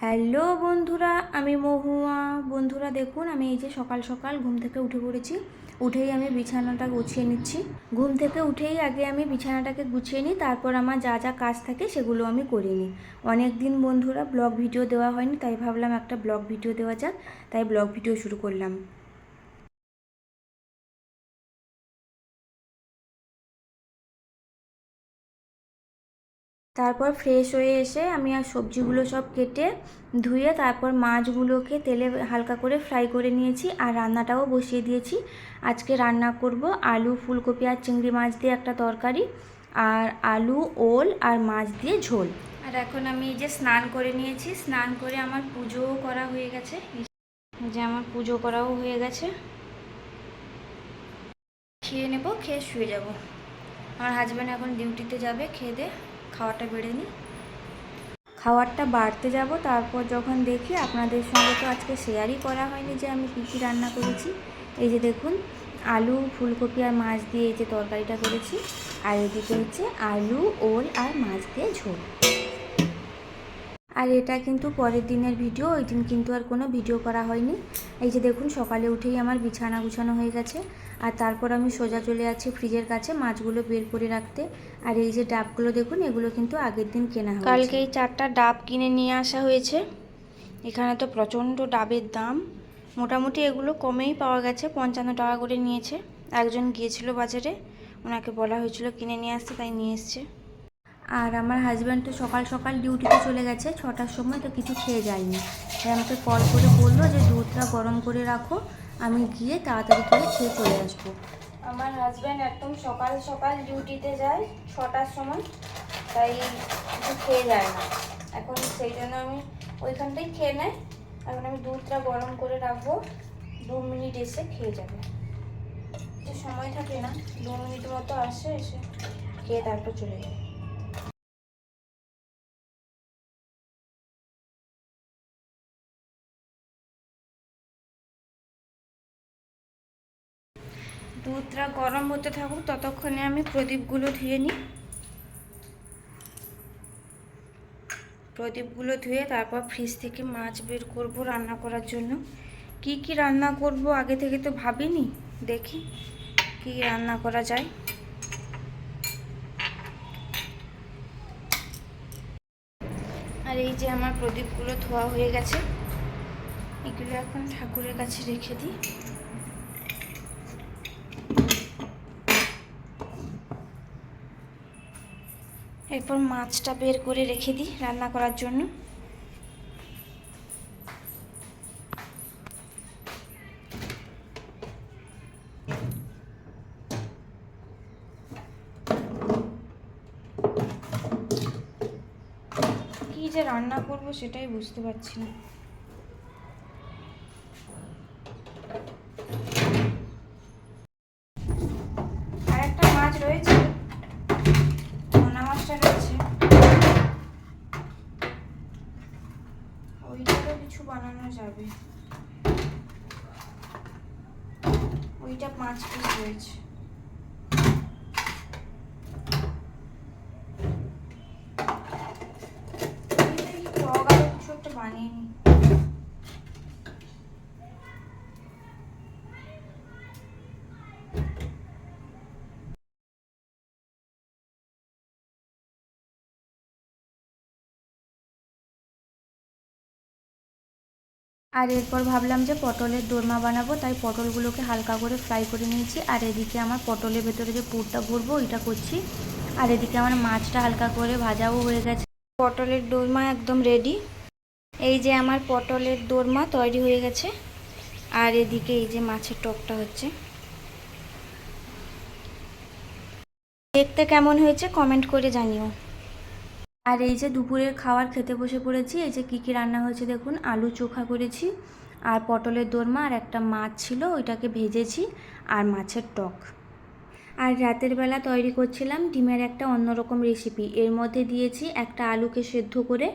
Hello বন্ধুরা, আমি মহুয়া। বন্ধুরা দেখুন, আমি এই যে সকাল সকাল ঘুম থেকে উঠে পড়েছি। উঠেই আমি বিছানাটা গুছিয়ে নিচ্ছি। ঘুম থেকে উঠেই আগে আমি বিছানাটাকে গুছিয়ে নিই, তারপর আমার যা যা কাজ থাকে সেগুলো আমি করে নিই। অনেক দিন বন্ধুরা ব্লগ ভিডিও দেওয়া হয়নি, তাই ভাবলাম একটা ব্লগ ভিডিও দেওয়া যাক, তাই ব্লগ ভিডিও শুরু করলাম। তারপর ফ্রেশ হয়ে এসে আমি আর সবজিগুলো সব কেটে ধুয়ে তারপর মাছগুলোকে তেলে হালকা করে ফ্রাই করে নিয়েছি আর রান্নাটাও বসিয়ে দিয়েছি। আজকে রান্না করব আলু, ফুলকপি আর চিংড়ি মাছ দিয়ে একটা তরকারি, আর আলু, ওল আর মাছ দিয়ে ঝোল। আর এখন আমি এই যে স্নান করে নিয়েছি, স্নান করে আমার পুজোও করা হয়ে গেছে। এই যে আমার পুজো করাও হয়ে গেছে। খেয়ে নেব, খেয়ে শুয়ে যাব। আমার হাজব্যান্ড এখন ডিউটিতে যাবে, খেয়ে দে খাওয়াটা বেড়ে নিই। খাবারটা বাড়তে যাব, তারপর যখন দেখি আপনাদের সঙ্গে তো আজকে শেয়ারই করা হয়নি যে আমি কী কী রান্না করেছি। এই যে দেখুন, আলু, ফুলকপি আর মাছ দিয়ে এই যে তরকারিটা করেছি, আর এদিকে হচ্ছে আলু, ওল আর মাছ দিয়ে ঝোল। আর এটা কিন্তু পরের দিনের ভিডিও, ওই দিন কিন্তু আর কোনো ভিডিও করা হয়নি। এই যে দেখুন, সকালে উঠেই আমার বিছানা গুছানো হয়ে গেছে, আর তারপর আমি সোজা চলে যাচ্ছি ফ্রিজের কাছে মাছগুলো বের করে রাখতে। আর এই যে ডাবগুলো দেখুন, এগুলো কিন্তু আগের দিন কেনা হয়েছে। কালকে এই 4টা ডাব কিনে নিয়ে আসা হয়েছে। এখানে তো প্রচণ্ড ডাবের দাম, মোটামুটি এগুলো কমেই পাওয়া গেছে, 55 টাকা করে নিয়েছে। একজন গিয়েছিল বাজারে, ওনাকে বলা হয়েছিল কিনে নিয়ে আসতে, তাই নিয়ে এসছে। আর আমার হাজব্যান্ড তো সকাল সকাল ডিউটিতে চলে গেছে 6টার সময়, তো কিছু খেয়ে যায়নি, তাই আমাকে কল করে বললো যে দুধটা গরম করে রাখো, আমি গিয়ে তাড়াতাড়ি করে খেয়ে চলে আসবো। আমার হাজব্যান্ড একদম সকাল সকাল ডিউটিতে যায় 6টার সময়, তাই কিছু খেয়ে যায় না। এখন সেই জন্য আমি ওইখানটাই খেয়ে নেয়। এখন আমি দুধটা গরম করে রাখবো, 2 মিনিট এসে খেয়ে যাবে। সময় থাকে না, 2 মিনিট মতো আসে, এসে খেয়ে তারপর চলে যাবে। দুধটা গরম হতে থাকুক, ততক্ষণে আমি প্রদীপগুলো ধুয়ে নিই। প্রদীপগুলো ধুয়ে তারপর ফ্রিজ থেকে মাছ বের করব রান্না করার জন্য। কি কি রান্না করব আগে থেকে তো ভাবিনি, দেখি কি রান্না করা যায়। আর এই যে আমার প্রদীপগুলো ধোয়া হয়ে গেছে, এগুলো এখন ঠাকুরের কাছে রেখে দিই। এরপর মাছটা বের করে রেখে দিই রান্না করার জন্য। কি যে রান্না করব সেটাই বুঝতে পারছি না। আর একটা মাছ রয়েছে, পোনা মাছটা রয়েছে, ওইটারও কিছু বানানো যাবে। ওইটা 5 পিস রয়েছে। কিছু একটা বানিয়ে নি। আর এরপর ভাবলাম যে পটলের দোরমা বানাবো, তাই পটলগুলোকে হালকা করে ফ্রাই করে নিয়েছি। আর এদিকে আমার পটলের ভেতরে যে পুরটা ভরবো ওইটা করছি। আর এদিকে আমার মাছটা হালকা করে ভাজাও হয়ে গেছে। পটলের দোরমা একদম রেডি। এই যে আমার পটলের দোরমা তৈরি হয়ে গেছে। আর এদিকে এই যে মাছের টকটা হচ্ছে। দেখতে কেমন হয়েছে কমেন্ট করে জানিও। আর এই যে দুপুরের খাবার খেতে বসে পড়েছি। এই যে কী কী রান্না হয়েছে দেখুন, আলু চোখা করেছি, আর পটলের দোরমা, আর একটা মাছ ছিল ওইটাকে ভেজেছি, আর মাছের টক। আর রাতের বেলা তৈরি করছিলাম ডিমের একটা অন্যরকম রেসিপি। এর মধ্যে দিয়েছি একটা আলুকে সেদ্ধ করে,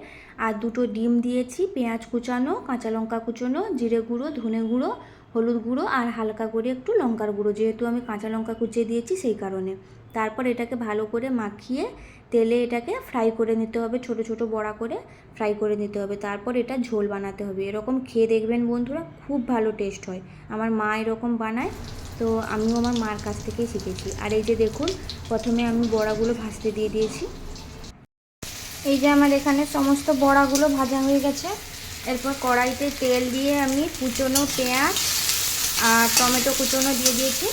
আর 2টো ডিম দিয়েছি, পেঁয়াজ কুচানো, কাঁচা লঙ্কা কুচানো, জিরে গুঁড়ো, ধনে গুঁড়ো, হলুদ গুঁড়ো, আর হালকা করে একটু লঙ্কার গুঁড়ো, যেহেতু আমি কাঁচা লঙ্কা কুচিয়ে দিয়েছি সেই কারণে। তারপর এটাকে ভালো করে মাখিয়ে তেলে এটাকে ফ্রাই করে নিতে হবে, ছোট ছোট বড়া করে ফ্রাই করে নিতে হবে। তারপর এটা ঝোল বানাতে হবে। এরকম খেয়ে দেখবেন বন্ধুরা, খুব ভালো টেস্ট হয়। আমার মা এরকম বানায়, তো আমিও আমার মার কাছ থেকেই শিখেছি। আর এই যে দেখুন, প্রথমে আমি বড়াগুলো ভাজতে দিয়ে দিয়েছি। এই যে আমার এখানে সমস্ত বড়াগুলো ভাজা হয়ে গেছে। এরপর কড়াইতে তেল দিয়ে আমি কুচনো পেঁয়াজ আর টমেটো কুচনো দিয়ে দিয়েছি।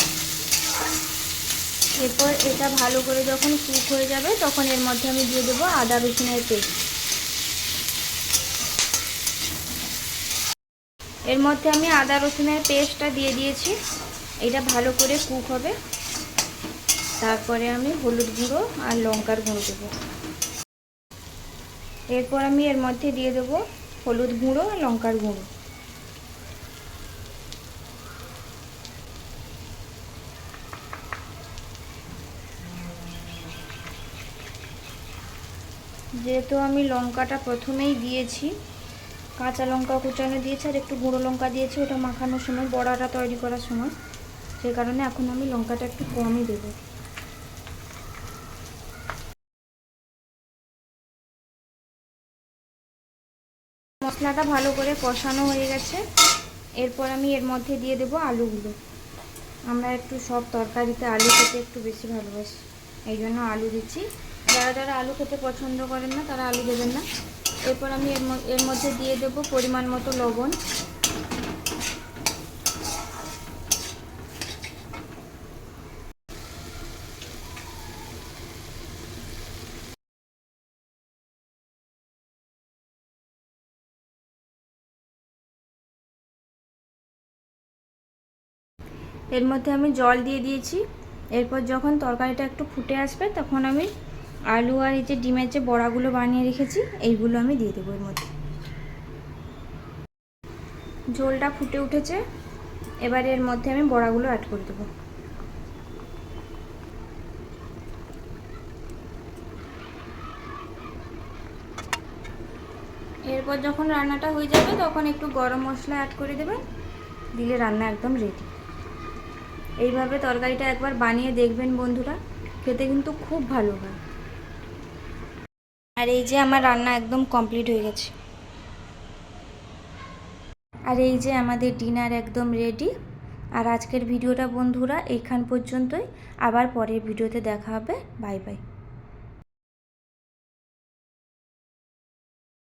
এরপর এটা ভালো করে যখন কুক হয়ে যাবে, তখন এর মধ্যে আমি দিয়ে দেবো আদা রসুনের পেস্ট। এর মধ্যে আমি আদা রসুনের পেস্টটা দিয়ে দিয়েছি। এটা ভালো করে কুক হবে। তারপরে আমি হলুদ গুঁড়ো আর লঙ্কার গুঁড়ো দেবো। এরপর আমি এর মধ্যে দিয়ে দেবো হলুদ গুঁড়ো আর লঙ্কার গুঁড়ো। যেহেতু আমি লঙ্কাটা প্রথমেই দিয়েছি, কাঁচা লঙ্কা কুচানো দিয়েছি আর একটু গুঁড়ো লঙ্কা দিয়েছি ওটা মাখানোর সময়, বড়াটা তৈরি করার সময়, সেই কারণে এখন আমি লঙ্কাটা একটু কমই দেবো। মশলাটা ভালো করে কষানো হয়ে গেছে। এরপর আমি এর মধ্যে দিয়ে দেবো আলুগুলো। আমরা একটু সব তরকারিতে আলু খেতে একটু বেশি ভালোবাসি, এই জন্য আলু দিচ্ছি। যারা যারা আলু খেতে পছন্দ করেন না তারা আলু দেবেন না। এরপর আমি এর মধ্যে দিয়ে দেবো পরিমাণ মতো লবণ। এর মধ্যে আমি জল দিয়ে দিয়েছি। এরপর যখন তরকারিটা একটু ফুটে আসবে, তখন আমি আলু আর এই যে ডিমের যে বড়াগুলো বানিয়ে রেখেছি, এইগুলো আমি দিয়ে দেবো এর মধ্যে। ঝোলটা ফুটে উঠেছে, এবার এর মধ্যে আমি বড়াগুলো অ্যাড করে দেবো। এরপর যখন রান্নাটা হয়ে যাবে, তখন একটু গরম মশলা অ্যাড করে দেবেন, দিলে রান্না একদম রেডি। এইভাবে তরকারিটা একবার বানিয়ে দেখবেন বন্ধুরা, খেতে কিন্তু খুব ভালো হয়। আর এই যে আমার রান্না একদম কমপ্লিট হয়ে গেছে। আর এই যে আমাদের ডিনার একদম রেডি। আর আজকের ভিডিওটা বন্ধুরা এইখান পর্যন্তই। আবার পরের ভিডিওতে দেখা হবে। Bye bye.